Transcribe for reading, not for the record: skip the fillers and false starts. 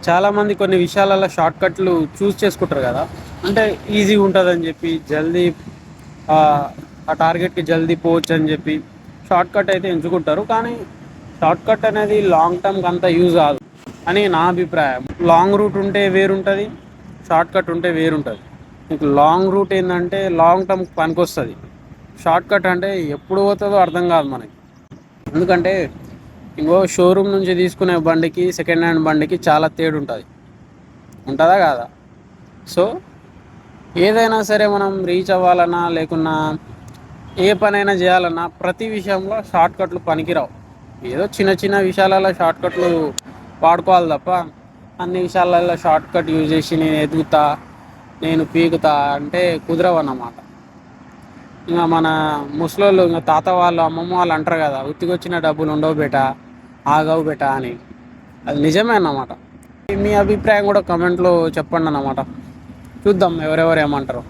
చాలామంది కొన్ని విషయాలలో షార్ట్ కట్లు చూస్ చేసుకుంటారు కదా. అంటే ఈజీగా ఉంటుందని చెప్పి జల్దీ ఆ టార్గెట్కి జల్దీ పోవచ్చు అని చెప్పి షార్ట్ కట్ అయితే ఎంచుకుంటారు. కానీ షార్ట్ కట్ అనేది లాంగ్ టర్మ్కి అంత యూజ్ కాదు అని నా అభిప్రాయం. లాంగ్ రూట్ ఉంటే వేరుంటుంది, షార్ట్ కట్ ఉంటే వేరుంటుంది. మీకు లాంగ్ రూట్ ఏంటంటే లాంగ్ టర్మ్కి పనికొస్తుంది. షార్ట్ కట్ అంటే ఎప్పుడు పోతుందో అర్థం కాదు మనకి. ఎందుకంటే ఇంకో షోరూమ్ నుంచి తీసుకునే బండికి సెకండ్ హ్యాండ్ బండికి చాలా తేడా ఉంటుంది, ఉంటుందా కాదా? సో ఏదైనా సరే మనం రీచ్ అవ్వాలన్నా లేకున్నా ఏ పనైనా చేయాలన్నా ప్రతి విషయంలో షార్ట్ కట్లు పనికిరావు. ఏదో చిన్న చిన్న విషయాలలో షార్ట్ కట్లు వాడుకోవాలి తప్ప అన్ని విషయాలలో షార్ట్ కట్ యూజ్ చేసి నేను ఎదుగుతా, నేను పీకుతా అంటే కుదరవన్నమాట. ఇంకా మన ముసలోళ్ళు, ఇంకా తాత వాళ్ళు, అమ్మమ్మ వాళ్ళు అంటారు కదా, ఉత్తికొచ్చిన డబ్బులు ఉండవు బేట, ఆగవు బేట అని. అది నిజమే అన్నమాట. మీ అభిప్రాయం కూడా కమెంట్లో చెప్పండి అన్నమాట. చూద్దాం ఎవరెవరు ఏమంటారు.